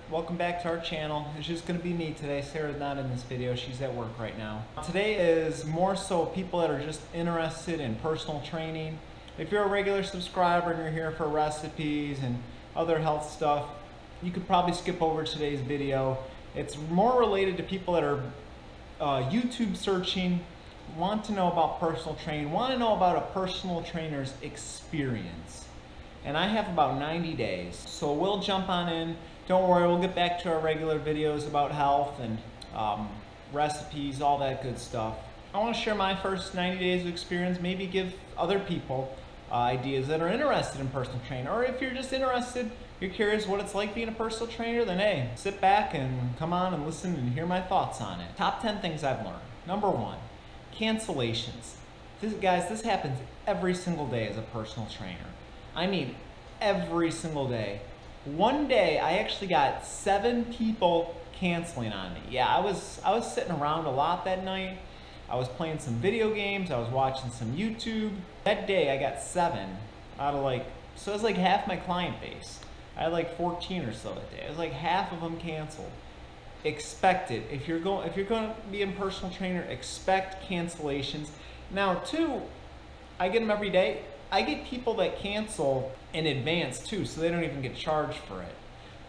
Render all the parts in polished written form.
welcome back to our channel. It's just going to be me today. Sarah's not in this video, she's at work right now. Today is more so people that are just interested in personal training. If you're a regular subscriber and you're here for recipes and other health stuff, you could probably skip over today's video. It's more related to people that are YouTube searching, want to know about personal training, want to know about a personal trainer's experience. And I have about 90 days, so we'll jump on in. Don't worry, we'll get back to our regular videos about health and recipes, all that good stuff. I want to share my first 90 days of experience, maybe give other people ideas that are interested in personal training. Or if you're just interested, you're curious what it's like being a personal trainer, then hey, sit back and come on and listen and hear my thoughts on it. Top 10 things I've learned. Number 1, cancellations. This happens every single day as a personal trainer. I mean, every single day. One day, I actually got 7 people canceling on me. Yeah, I was sitting around a lot that night. I was playing some video games. I was watching some YouTube. That day, I got 7 out of so it was like half my client base. I had like 14 or so that day. It was like half of them canceled. Expect it. If you're going to be a personal trainer, expect cancellations. Now, 2, I get them every day. I get people that cancel in advance too, so they don't even get charged for it.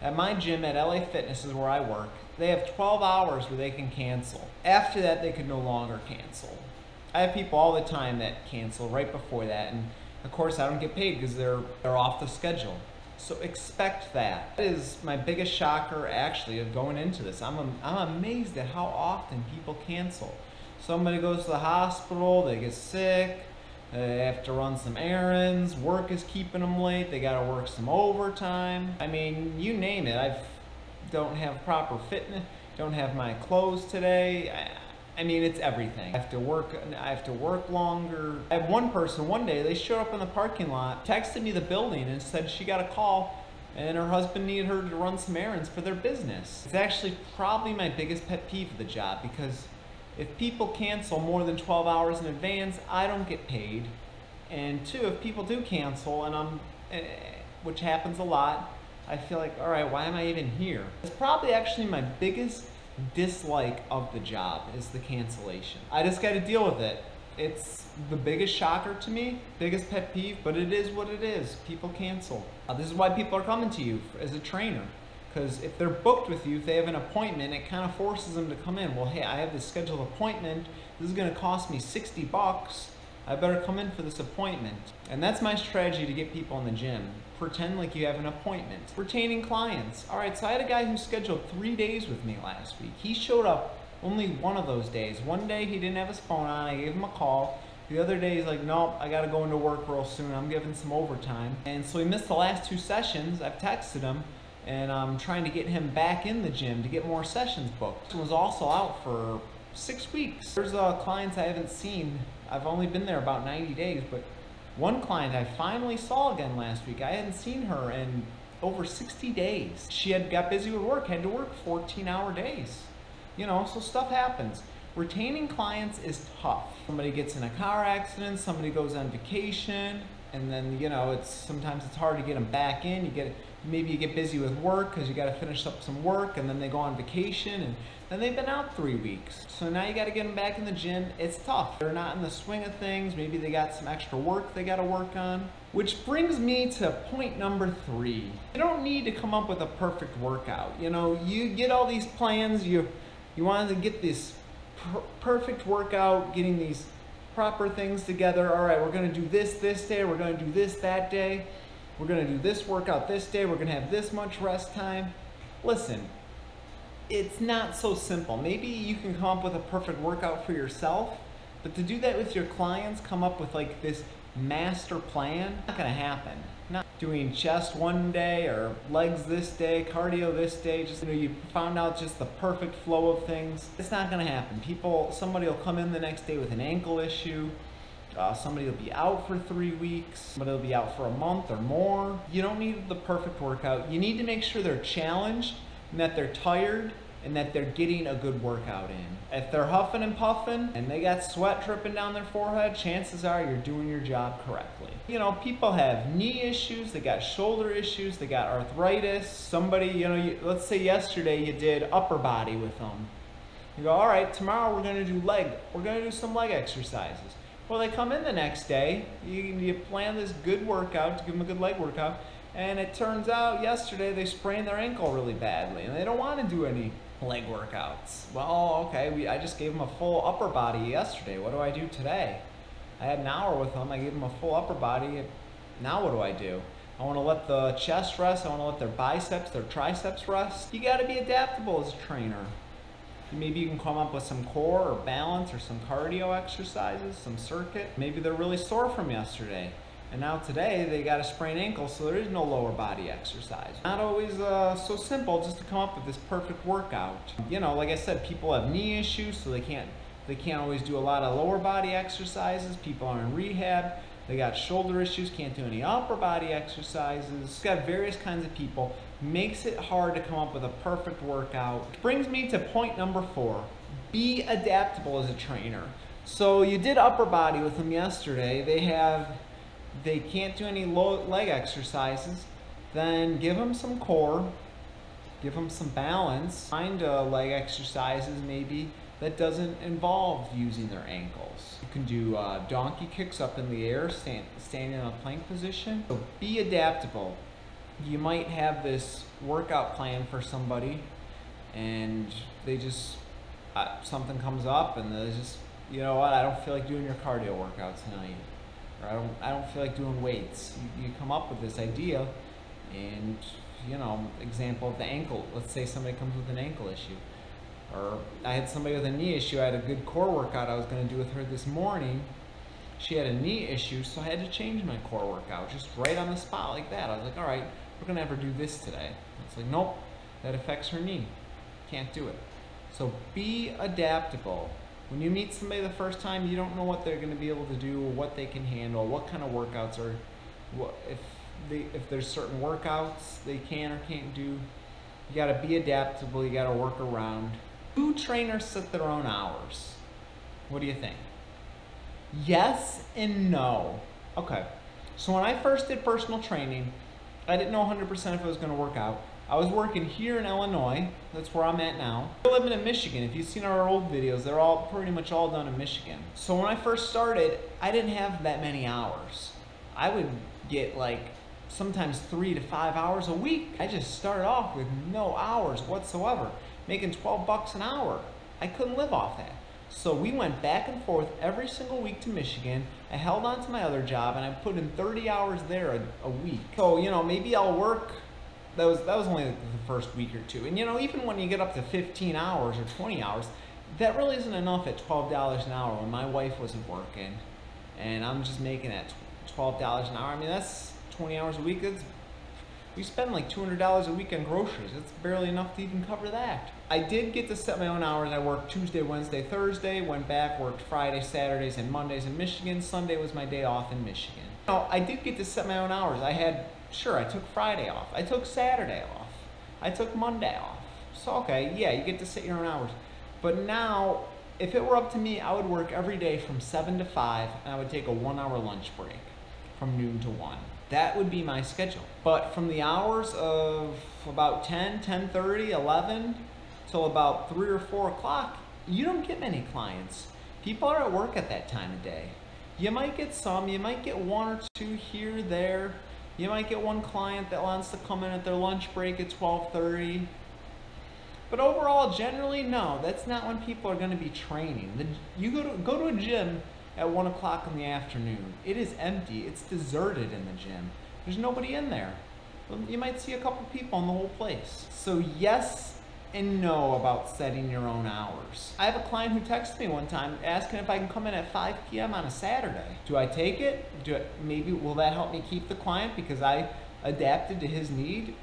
At my gym at LA Fitness is where I work. They have 12 hours where they can cancel. After that, they could no longer cancel. I have people all the time that cancel right before that, and of course I don't get paid because they're off the schedule. So expect that. That is my biggest shocker actually of going into this. I'm amazed at how often people cancel. Somebody goes to the hospital, they get sick, they have to run some errands, work is keeping them late, they gotta work some overtime. I mean, you name it. I don't have proper fitness, don't have my clothes today. I mean, it's everything. I have to work longer. I had one person, one day, they showed up in the parking lot, texted me the building and said she got a call and her husband needed her to run some errands for their business. It's actually probably my biggest pet peeve of the job, because if people cancel more than 12 hours in advance, I don't get paid. And 2, if people do cancel, which happens a lot, I feel like, all right, why am I even here? It's probably actually my biggest dislike of the job is the cancellation. I just got to deal with it. It's the biggest shocker to me, biggest pet peeve, but it is what it is. People cancel. This is why people are coming to you as a trainer. Because if they're booked with you, if they have an appointment, it kind of forces them to come in. Well, hey, I have this scheduled appointment. This is going to cost me 60 bucks. I better come in for this appointment. And that's my strategy to get people in the gym. Pretend like you have an appointment. Retaining clients. All right, so I had a guy who scheduled 3 days with me last week. He showed up only one of those days. One day he didn't have his phone on. I gave him a call. The other day he's like, nope, I got to go into work real soon. I'm giving some overtime. And so he missed the last 2 sessions. I've texted him. And I'm trying to get him back in the gym to get more sessions booked. He was also out for 6 weeks. There's clients I haven't seen. I've only been there about 90 days, but one client I finally saw again last week. I hadn't seen her in over 60 days. She got busy with work, had to work 14-hour days. You know, so stuff happens. Retaining clients is tough. Somebody gets in a car accident, somebody goes on vacation, and then, you know, sometimes it's hard to get them back in. Maybe you get busy with work because you got to finish up some work, and then they go on vacation, and then they've been out 3 weeks. So now you got to get them back in the gym. It's tough. They're not in the swing of things. Maybe they got some extra work they got to work on. Which brings me to point number 3. You don't need to come up with a perfect workout. You know, you get all these plans. You want to get this perfect workout, getting these proper things together. All right, we're going to do this day. We're going to do this that day. We're going to do this workout this day. We're going to have this much rest time. Listen, it's not so simple. Maybe you can come up with a perfect workout for yourself, but to do that with your clients, come up with like this master plan, not going to happen. Not doing chest one day or legs this day, cardio this day. Just, you know, you found out just the perfect flow of things. It's not going to happen. Somebody will come in the next day with an ankle issue. Somebody will be out for 3 weeks. Somebody will be out for a month or more. You don't need the perfect workout. You need to make sure they're challenged and that they're tired and that they're getting a good workout in. If they're huffing and puffing and they got sweat dripping down their forehead, chances are you're doing your job correctly. You know, people have knee issues, they got shoulder issues, they got arthritis. Somebody, you know, let's say yesterday you did upper body with them. You go, all right, tomorrow we're gonna do leg. We're gonna do some leg exercises. Well, they come in the next day, you plan this good workout to give them a good leg workout, and it turns out yesterday they sprained their ankle really badly and they don't want to do any leg workouts. Well, okay, I just gave them a full upper body yesterday. What do I do today? I had an hour with them. I gave them a full upper body. Now what do I do? I want to let the chest rest. I want to let their biceps, their triceps rest. You got to be adaptable as a trainer. Maybe you can come up with some core or balance or some cardio exercises, some circuit. Maybe they're really sore from yesterday. And now today they got a sprained ankle, so there is no lower body exercise. Not always so simple just to come up with this perfect workout. You know, like I said, people have knee issues, so they can't always do a lot of lower body exercises. People are in rehab. They got shoulder issues, can't do any upper body exercises. Got various kinds of people. Makes it hard to come up with a perfect workout. Brings me to point number 4. Be adaptable as a trainer. So you did upper body with them yesterday. They can't do any leg exercises, then give them some core, give them some balance, find leg exercises maybe that doesn't involve using their ankles. You can do donkey kicks up in the air, standing in a plank position. So be adaptable. You might have this workout plan for somebody and they just, something comes up and they just, you know what, I don't feel like doing your cardio workout tonight. Or I don't feel like doing weights. You come up with this idea and, you know, example of the ankle. Let's say somebody comes with an ankle issue. Or I had somebody with a knee issue. I had a good core workout I was going to do with her this morning. She had a knee issue, so I had to change my core workout just right on the spot like that. I was like, all right, we're going to have her do this today. It's like, nope, that affects her knee. Can't do it. So be adaptable. When you meet somebody the first time, you don't know what they're going to be able to do, or what they can handle, what kind of workouts are, if there's certain workouts they can or can't do. You got to be adaptable. You got to work around. Do trainers set their own hours? What do you think? Yes and no. Okay. So when I first did personal training, I didn't know 100% if it was going to work out. I was working here in Illinois. That's where I'm at now. We're living in Michigan. If you've seen our old videos, they're all pretty much all done in Michigan. So when I first started, I didn't have that many hours. I would get like sometimes 3 to 5 hours a week. I just started off with no hours whatsoever, making 12 bucks an hour. I couldn't live off that. So we went back and forth every single week to Michigan. I held on to my other job and I put in 30 hours there a week. So, you know, maybe I'll work. That was only the first week or two. And you know, even when you get up to 15 hours or 20 hours, that really isn't enough at $12 an hour when my wife wasn't working and I'm just making that $12 an hour. I mean, that's 20 hours a week. We spend like $200 a week on groceries. It's barely enough to even cover that. I did get to set my own hours. I worked Tuesday, Wednesday, Thursday, went back, worked Friday, Saturdays, and Mondays in Michigan. Sunday was my day off in Michigan. Now, I did get to set my own hours. I took Friday off. I took Saturday off. I took Monday off. So, okay, yeah, you get to set your own hours. But now, if it were up to me, I would work every day from 7 to 5, and I would take a 1-hour lunch break from noon to 1. That would be my schedule. But from the hours of about 10, 10:30, 11, till about 3 or 4 o'clock, you don't get many clients. People are at work at that time of day. You might get some, you might get 1 or 2 here, there. You might get one client that wants to come in at their lunch break at 12:30. But overall, generally, no, that's not when people are going to be training. You go to a gym at 1 o'clock in the afternoon. It is empty. It's deserted in the gym. There's nobody in there. You might see a couple people in the whole place. So yes and no about setting your own hours. I have a client who texted me one time asking if I can come in at 5 p.m. on a Saturday. Do I take it? Maybe will that help me keep the client because I adapted to his need?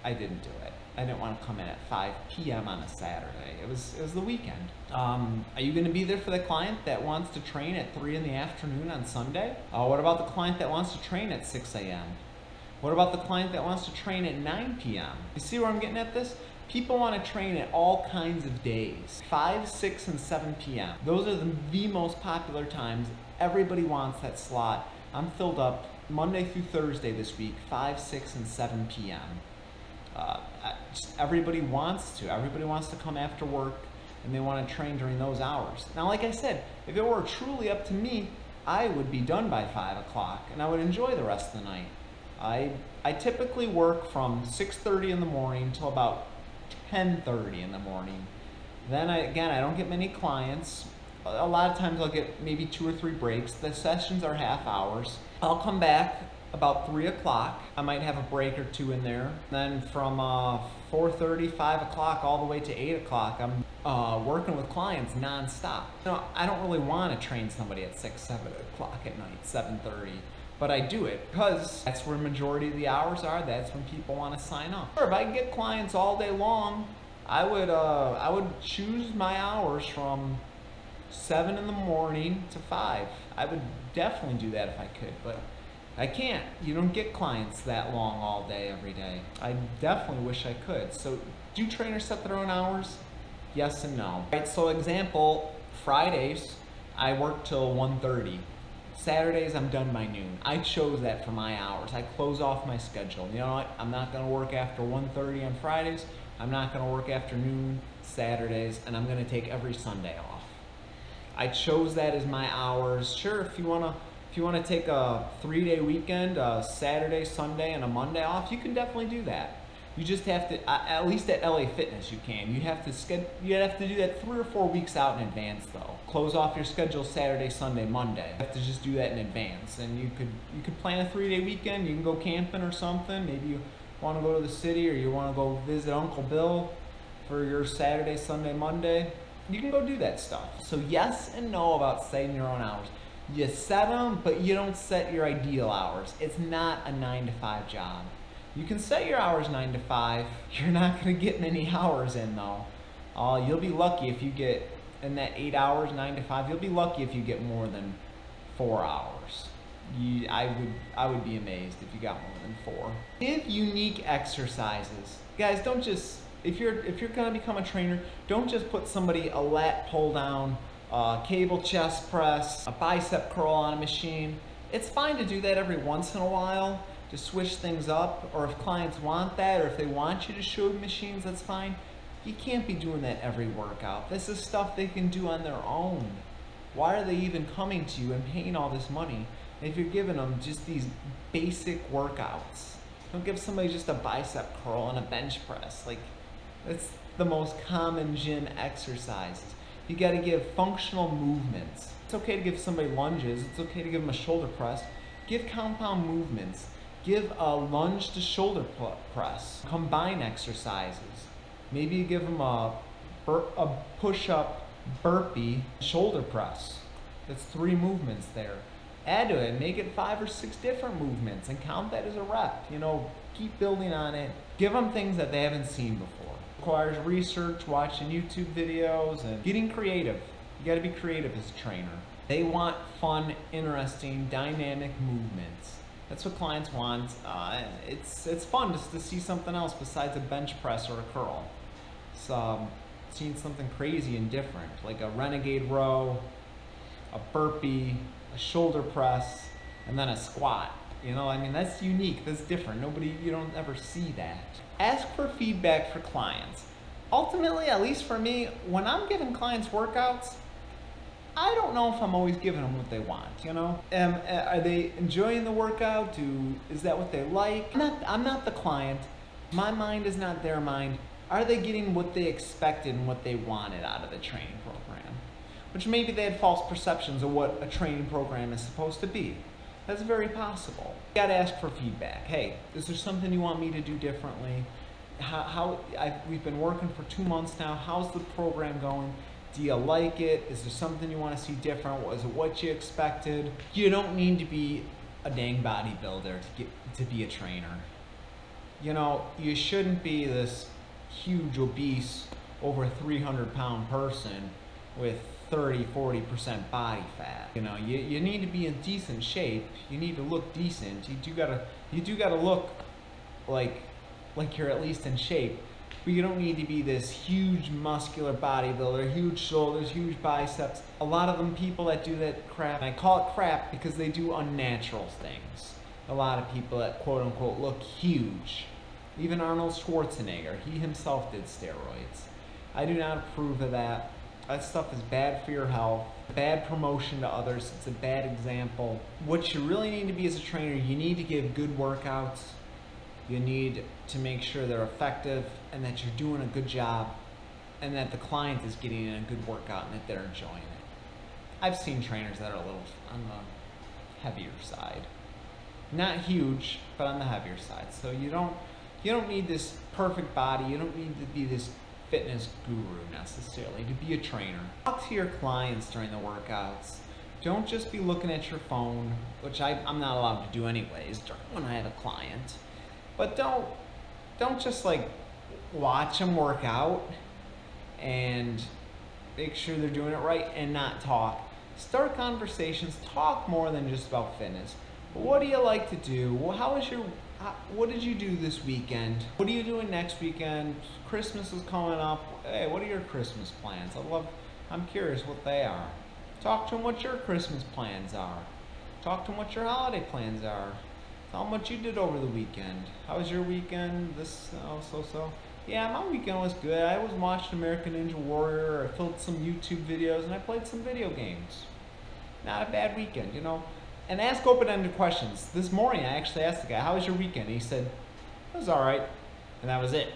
I didn't do it. I didn't want to come in at 5 p.m. on a Saturday. It was the weekend. Are you going to be there for the client that wants to train at 3 in the afternoon on Sunday? What about the client that wants to train at 6 a.m.? What about the client that wants to train at 9 p.m.? You see where I'm getting at this? People want to train at all kinds of days. 5, 6, and 7 p.m. Those are the most popular times. Everybody wants that slot. I'm filled up Monday through Thursday this week, 5, 6, and 7 p.m. Everybody wants to. Everybody wants to come after work and they want to train during those hours. Now, like I said, if it were truly up to me, I would be done by 5 o'clock and I would enjoy the rest of the night. I typically work from 6:30 in the morning till about 10:30 in the morning. Then I don't get many clients. A lot of times I'll get maybe 2 or 3 breaks. The sessions are half hours. I'll come back about 3 o'clock. I might have a break or 2 in there. Then from 4:30, 5 o'clock all the way to 8 o'clock, I'm working with clients nonstop. You know, I don't really want to train somebody at 6, 7 o'clock at night, 7:30. But I do it because that's where the majority of the hours are. That's when people want to sign up. Or if I get clients all day long, I would choose my hours from 7 in the morning to 5. I would definitely do that if I could, but I can't. You don't get clients that long all day, every day. I definitely wish I could. So do trainers set their own hours? Yes and no. All right, so example, Fridays, I work till 1:30. Saturdays, I'm done by noon. I chose that for my hours. I close off my schedule. You know what? I'm not gonna work after 1:30 on Fridays. I'm not gonna work after noon Saturdays, and I'm gonna take every Sunday off. I chose that as my hours. Sure, if you wanna take a 3-day weekend, a Saturday, Sunday, and a Monday off, you can definitely do that. You just have to, at least at LA Fitness you can. You have to do that 3 or 4 weeks out in advance though. Close off your schedule Saturday, Sunday, Monday. You have to just do that in advance. And you could plan a 3-day weekend. You can go camping or something. Maybe you want to go to the city or you want to go visit Uncle Bill for your Saturday, Sunday, Monday. You can go do that stuff. So yes and no about setting your own hours. You set them, but you don't set your ideal hours. It's not a 9-to-5 job. You can set your hours 9 to 5. You're not going to get many hours in though. You'll be lucky if you get in that 8 hours, 9 to 5. You'll be lucky if you get more than 4 hours. I would be amazed if you got more than 4. Give unique exercises, guys. Don't just if you're going to become a trainer, don't just put somebody a lat pull down, cable chest press, a bicep curl on a machine. It's fine to do that every once in a while, to switch things up, or if clients want that, or if they want you to show machines, that's fine. You can't be doing that every workout. This is stuff they can do on their own. Why are they even coming to you and paying all this money if you're giving them just these basic workouts? Don't give somebody just a bicep curl and a bench press. Like, that's the most common gym exercises. You gotta give functional movements. It's okay to give somebody lunges. It's okay to give them a shoulder press. Give compound movements. Give a lunge to shoulder press. Combine exercises. Maybe you give them a push-up, burpee, shoulder press. That's 3 movements there. Add to it, make it 5 or 6 different movements and count that as a rep. You know, keep building on it. Give them things that they haven't seen before. Requires research, watching YouTube videos, and getting creative. You gotta be creative as a trainer. They want fun, interesting, dynamic movements. That's what clients want. It's fun just to see something else besides a bench press or a curl. So seeing something crazy and different, like a renegade row, a burpee, a shoulder press, and then a squat. You know, I mean, that's unique, that's different. You don't ever see that. Ask for feedback for clients. Ultimately, at least for me, when I'm giving clients workouts, I don't know if I'm always giving them what they want, you know? Are they enjoying the workout? Is that what they like? I'm not the client. My mind is not their mind. Are they getting what they expected and what they wanted out of the training program? Which maybe they had false perceptions of what a training program is supposed to be. That's very possible. You gotta ask for feedback. Hey, is there something you want me to do differently? We've been working for 2 months now. How's the program going? Do you like it? Is there something you want to see different? Was it what you expected? You don't need to be a dang bodybuilder to be a trainer. You know, you shouldn't be this huge, obese, over 300-pound person with 30-40% body fat. You know, you need to be in decent shape. You need to look decent. You do gotta look like you're at least in shape. But you don't need to be this huge muscular bodybuilder, huge shoulders, huge biceps. A lot of them people that do that crap, and I call it crap because they do unnatural things. A lot of people that quote unquote look huge. Even Arnold Schwarzenegger, he himself did steroids. I do not approve of that. That stuff is bad for your health, bad promotion to others, it's a bad example. What you really need to be as a trainer, you need to give good workouts. You need to make sure they're effective and that you're doing a good job and that the client is getting a good workout and that they're enjoying it. I've seen trainers that are a little on the heavier side. Not huge, but on the heavier side. So you don't need this perfect body. You don't need to be this fitness guru necessarily to be a trainer. Talk to your clients during the workouts. Don't just be looking at your phone, which I'm not allowed to do anyways when I have a client. But don't just like watch them work out and make sure they're doing it right and not talk. Start conversations, talk more than just about fitness. What do you like to do? Well, what did you do this weekend? What are you doing next weekend? Christmas is coming up. Hey, what are your Christmas plans? I'm curious what they are. Talk to them what your Christmas plans are. Talk to them what your holiday plans are. Tell them what you did over the weekend. How was your weekend? So. Yeah, my weekend was good. I was watching American Ninja Warrior. I filmed some YouTube videos and I played some video games. Not a bad weekend, you know. And ask open-ended questions. This morning I actually asked the guy, how was your weekend? And he said, it was all right. And that was it.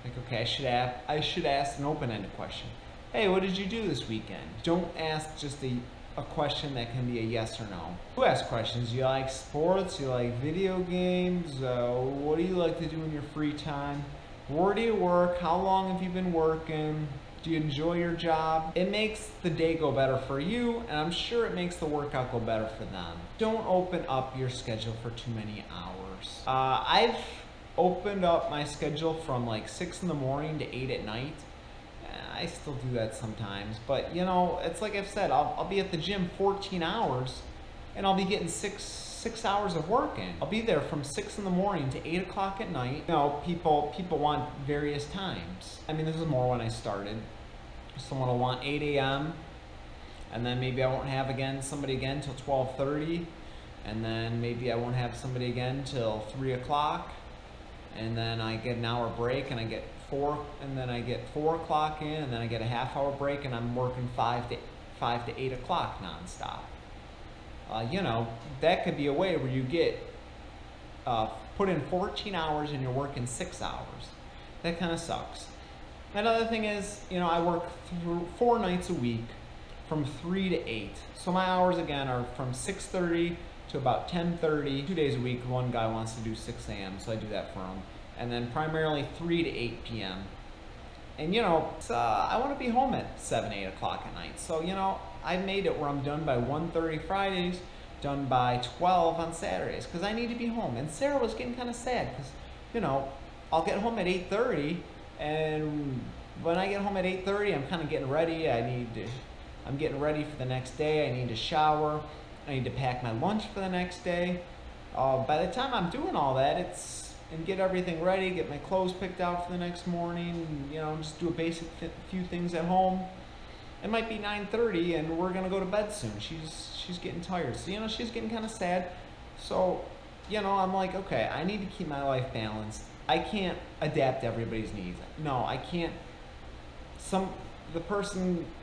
Like, okay, I should ask an open-ended question. Hey, what did you do this weekend? Don't ask just a question that can be a yes or no. You ask questions. You like sports? You like video games? What do you like to do in your free time? Where do you work? How long have you been working? Do you enjoy your job? It makes the day go better for you, and I'm sure it makes the workout go better for them. Don't open up your schedule for too many hours. I've opened up my schedule from like 6 in the morning to 8 at night. I still do that sometimes, but you know, it's like I've said, I'll be at the gym 14 hours, and I'll be getting six hours of work in. I'll be there from 6 in the morning to 8 o'clock at night. You know, people want various times. I mean, this is more when I started. Someone will want 8 a.m. and then maybe I won't have somebody again till 12:30, and then maybe I won't have somebody again till 3 o'clock, and then I get an hour break and I get 4 o'clock in, and then I get a half-hour break, and I'm working 5 to 8 o'clock nonstop. You know, that could be a way where you get put in 14 hours and you're working 6 hours. That kind of sucks. Another thing is, you know, I work 4 nights a week from 3 to 8. So my hours again are from 6:30 to about 10:30. 2 days a week. One guy wants to do 6 a.m. so I do that for him. And then primarily 3 to 8 p.m. And you know, I want to be home at 7, 8 o'clock at night. So you know, I've made it where I'm done by 1:30 Fridays, done by 12 on Saturdays, because I need to be home. And Sarah was getting kind of sad because, you know, I'll get home at 8:30, and when I get home at 8:30, I'm kind of getting ready. I'm getting ready for the next day. I need to shower. I need to pack my lunch for the next day. By the time I'm doing all that, and get everything ready, get my clothes picked out for the next morning, you know, just do a basic few things at home. It might be 9:30 and we're gonna go to bed soon. She's getting tired. So, you know, she's getting kind of sad. So, you know, I'm like, okay, I need to keep my life balanced. I can't adapt to everybody's needs. No, I can't.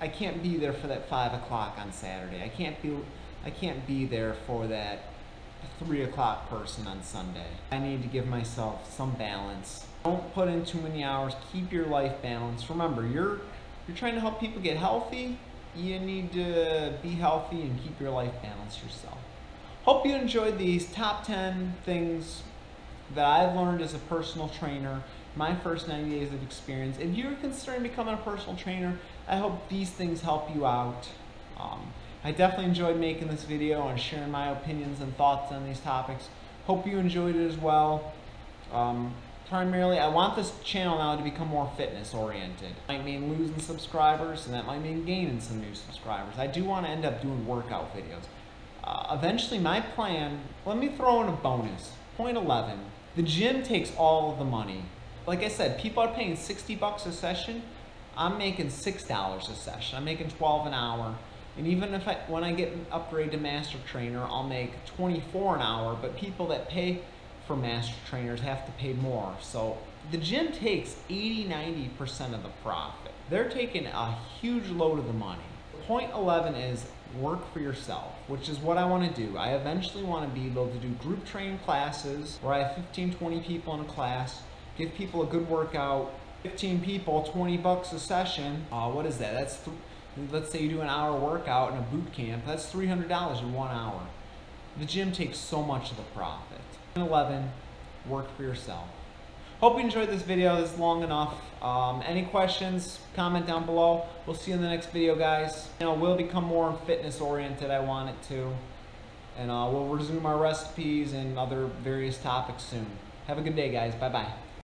I can't be there for that 5 o'clock on Saturday. I can't be there for that 3 o'clock person on Sunday. I need to give myself some balance. Don't put in too many hours. Keep your life balanced. Remember, you're trying to help people get healthy. You need to be healthy and keep your life balanced yourself. Hope you enjoyed these top 10 things that I've learned as a personal trainer, my first 90 days of experience. If you're considering becoming a personal trainer, I hope these things help you out. I definitely enjoyed making this video and sharing my opinions and thoughts on these topics. Hope you enjoyed it as well. Primarily, I want this channel now to become more fitness oriented. That might mean losing subscribers, and that might mean gaining some new subscribers. I do want to end up doing workout videos. Eventually, my plan, let me throw in a bonus. Point 11, the gym takes all of the money. like I said, people are paying 60 bucks a session. I'm making $6 a session. I'm making 12 an hour. And even if when I get an upgrade to master trainer, I'll make 24 an hour, but people that pay for master trainers have to pay more. So the gym takes 80–90% of the profit. They're taking a huge load of the money. Point 11 is work for yourself, which is what I want to do. I eventually want to be able to do group training classes where I have 15–20 people in a class, give people a good workout, 15 people, 20 bucks a session. What is that? That's let's say you do an hour workout in a boot camp, that's $300 in 1 hour. The gym takes so much of the profit. 11, work for yourself. Hope you enjoyed this video. This is long enough. Any questions, comment down below. We'll see you in the next video, guys. We'll become more fitness oriented, I want it to. And we'll resume our recipes and other various topics soon. Have a good day, guys. Bye-bye.